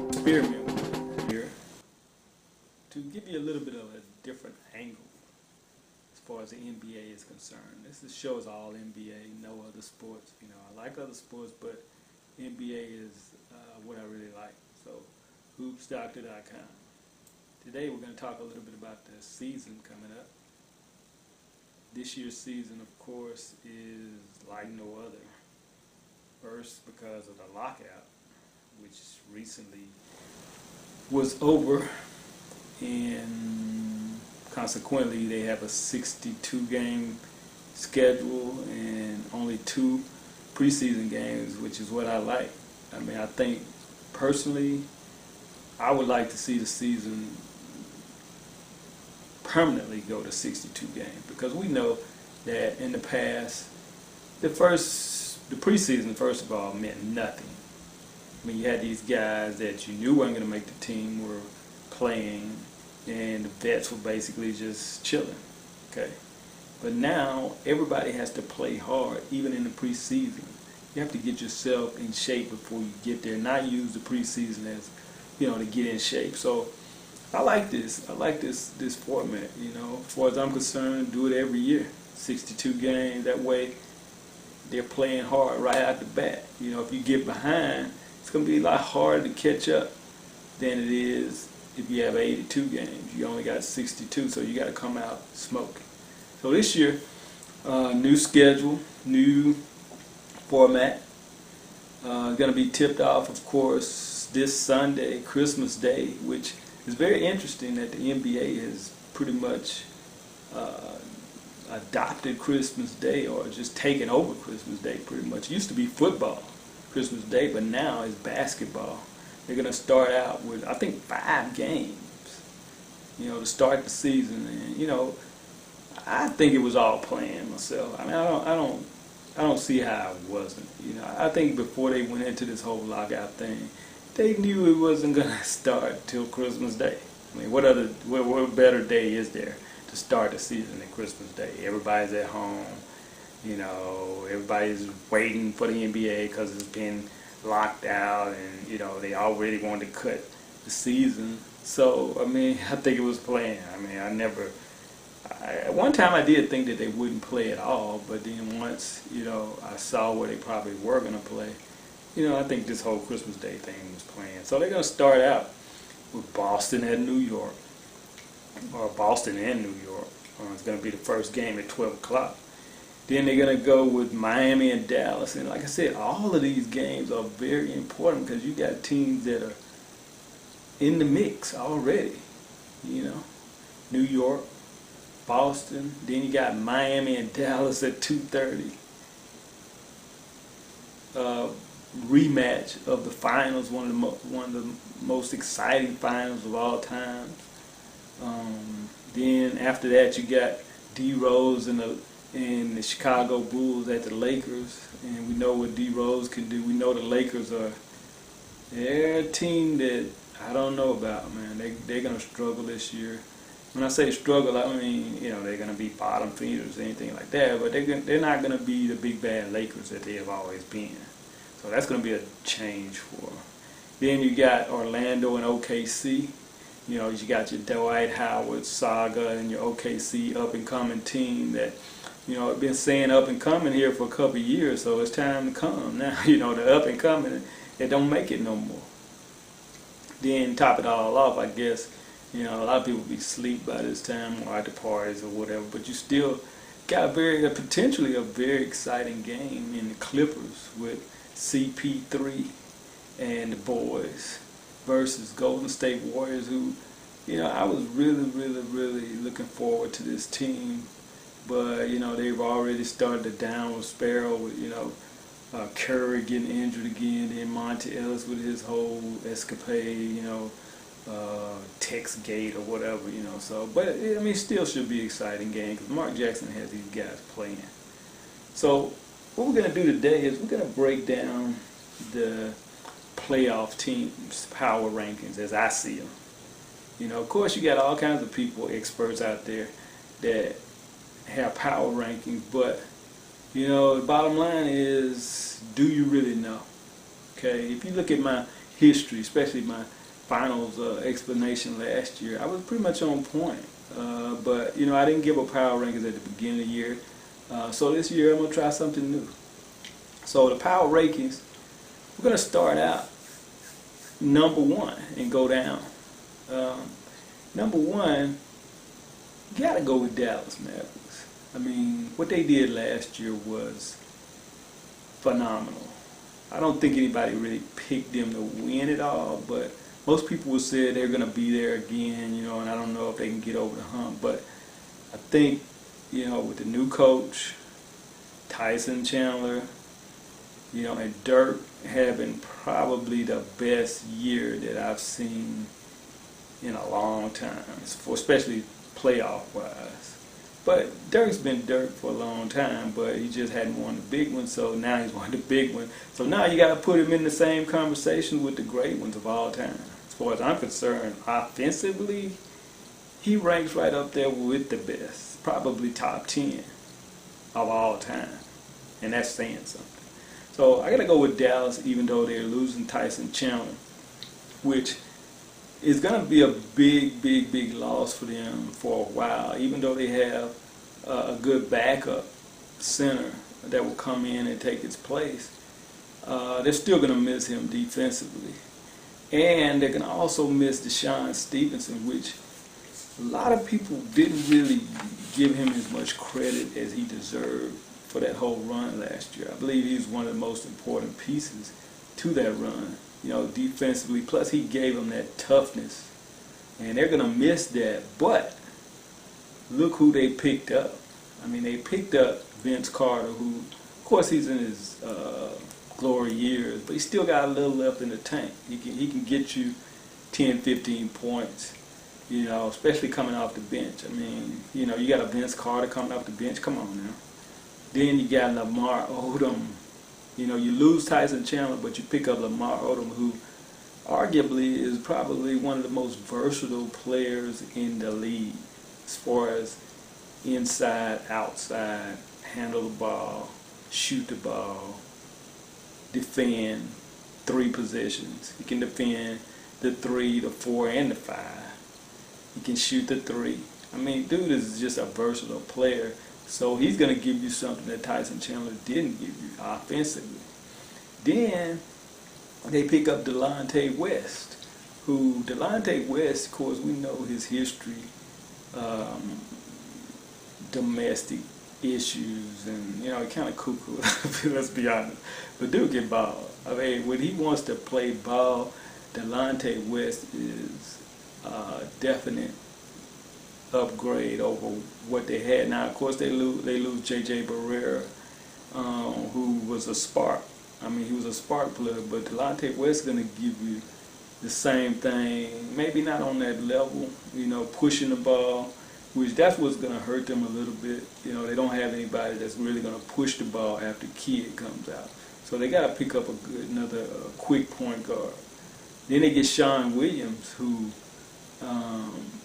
Experiment with it here to give you a little bit of a different angle as far as the NBA is concerned. This show is all NBA, no other sports. You know, I like other sports, but NBA is what I really like. So, hoopsdoctor.com. Today we're going to talk a little bit about the season coming up. This year's season, of course, is like no other. First, because of the lockout, which recently was over, and consequently they have a 62-game schedule and only 2 preseason games, which is what I like. I mean, I think personally I would like to see the season permanently go to 62 games, because we know that in the past the preseason, first of all, meant nothing. I mean, you had these guys that you knew weren't going to make the team were playing, and the vets were basically just chilling. Okay, but now everybody has to play hard, even in the preseason. You have to get yourself in shape before you get there. Not use the preseason as, to get in shape. So I like this. I like this format. As far as I'm concerned, do it every year. 62 games. That way, they're playing hard right out the bat. If you get behind, it's going to be a lot harder to catch up than it is if you have 82 games. You only got 62, so you got to come out smoking. So this year, new schedule, new format. Going to be tipped off, of course, this Sunday, Christmas Day, which is very interesting that the NBA has pretty much adopted Christmas Day, or just taken over Christmas Day pretty much. It used to be football, Christmas Day, but now it's basketball. They're going to start out with, I think, 5 games, to start the season. And, I think it was all planned myself. I mean, I don't see how it wasn't. I think before they went into this whole lockout thing, they knew it wasn't going to start till Christmas Day. I mean, what better day is there to start the season than Christmas Day? Everybody's at home. Everybody's waiting for the NBA because it's been locked out, and they already wanted to cut the season. So I mean, I think it was planned. I mean, at one time I did think that they wouldn't play at all, but then once I saw where they probably were going to play, I think this whole Christmas Day thing was planned. So they're going to start out with Boston at New York, or Boston and New York. It's going to be the first game at 12 o'clock. Then they're going to go with Miami and Dallas. And like I said, all of these games are very important, because you got teams that are in the mix already. New York, Boston. Then you got Miami and Dallas at 2:30. Rematch of the finals, one of the most exciting finals of all time. Then after that, you got D Rose and the Chicago Bulls at the Lakers, and we know what D Rose can do. We know the Lakers they're a team that I don't know about, man. They're gonna struggle this year. When I say struggle, I mean they're gonna be bottom feeders or anything like that, but they're not gonna be the big bad Lakers that they have always been. So that's going to be a change for them. Then you got Orlando and OKC. You got your Dwight Howard saga and your OKC up-and-coming team that, I've been saying up-and-coming here for a couple of years, so it's time to come. Now, the up-and-coming, they don't make it no more. Then top it all off, I guess, a lot of people be asleep by this time, or at the parties or whatever, but you still got potentially a very exciting game in the Clippers with CP3 and the boys versus Golden State Warriors, who, I was really, really, really looking forward to this team, but they've already started the downward spiral with Curry getting injured again, and Monte Ellis with his whole escapade, Texgate or whatever, So, but it still should be an exciting game, because Mark Jackson has these guys playing. So what we're going to do today is we're going to break down the playoff teams' power rankings as I see them. Of course, you got all kinds of people, experts out there that have power rankings, but the bottom line is, do you really know? Okay, if you look at my history, especially my finals explanation last year, I was pretty much on point. But you know, I didn't give a power rankings at the beginning of the year. So this year I'm gonna try something new. So the power rankings, we're gonna start out number one and go down. Number one, you gotta go with Dallas Mavericks. I mean, what they did last year was phenomenal. I don't think anybody really picked them to win it all, but most people will say they're going to be there again, you know, and I don't know if they can get over the hump. But I think, you know, with the new coach, Tyson Chandler, you know, and Dirk having probably the best year that I've seen in a long time, especially playoff-wise. But Dirk's been Dirk for a long time, but he just hadn't won the big one, so now he's won the big one. So now you got to put him in the same conversation with the great ones of all time. As far as I'm concerned, offensively, he ranks right up there with the best, probably top 10 of all time, and that's saying something. So I got to go with Dallas, even though they're losing Tyson Chandler, which is going to be a big loss for them for a while, even though they have a good backup center that will come in and take his place. They're still going to miss him defensively. And they're going to also miss Deshaun Stevenson, which a lot of people didn't really give him as much credit as he deserved for that whole run last year. I believe he was one of the most important pieces to that run, you know, defensively. Plus, he gave them that toughness, and they're going to miss that. But look who they picked up. I mean, they picked up Vince Carter, who, of course, he's in his glory years, but he still got a little left in the tank. He can get you 10, 15 points, you know, especially coming off the bench. I mean, you know, you got a Vince Carter coming off the bench. Come on now. Then you got Lamar Odom. You know, you lose Tyson Chandler, but you pick up Lamar Odom, who arguably is probably one of the most versatile players in the league as far as inside, outside, handle the ball, shoot the ball, defend 3 positions. He can defend the 3, the 4, and the 5. He can shoot the 3. I mean, dude is just a versatile player. So he's going to give you something that Tyson Chandler didn't give you offensively. Then they pick up Delonte West, who Delonte West, of course, we know his history, domestic issues, and, you know, kind of cuckoo, let's be honest. But dude can ball. I mean, when he wants to play ball, Delonte West is definite upgrade over what they had. Now, of course, they lose J.J. Barrera, who was a spark. I mean, he was a spark plug, but Delonte West is going to give you the same thing, maybe not on that level, you know, pushing the ball, which that's what's going to hurt them a little bit. You know, they don't have anybody that's really going to push the ball after Kidd comes out. So they got to pick up another quick point guard. Then they get Sean Williams, who,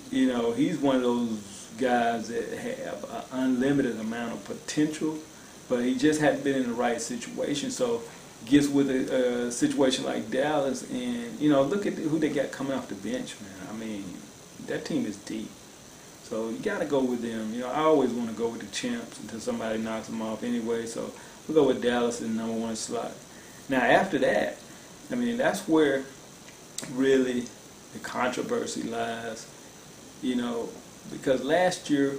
you know, he's one of those guys that have an unlimited amount of potential, but he just hadn't been in the right situation. So gets with a situation like Dallas, and, you know, look at who they got coming off the bench, man. I mean, that team is deep. So you got to go with them. You know, I always want to go with the champs until somebody knocks them off anyway. So we'll go with Dallas in the #1 slot. Now, after that, I mean, that's where really the controversy lies. You know, because last year,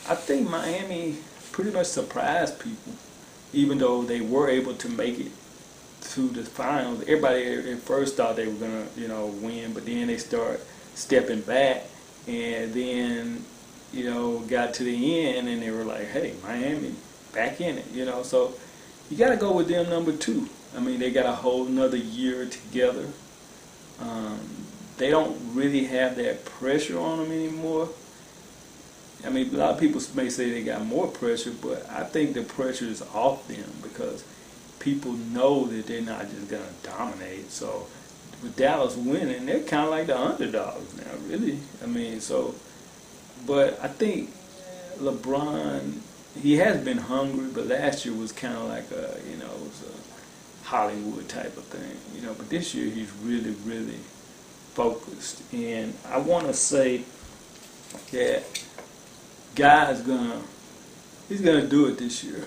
I think Miami pretty much surprised people, even though they were able to make it to the finals. Everybody at first thought they were going to, you know, win, but then they start stepping back, and then, you know, got to the end, and they were like, hey, Miami, back in it, you know. So you got to go with them #2. I mean, they got a whole another year together. They don't really have that pressure on them anymore. I mean, a lot of people may say they got more pressure, but I think the pressure is off them because people know that they're not just going to dominate. So with Dallas winning, they're kind of like the underdogs now, really. I mean, so, but I think LeBron, he has been hungry, but last year was kind of like a, you know, it was a Hollywood type of thing, you know. But this year he's really, really focused, and I want to say that he's gonna do it this year.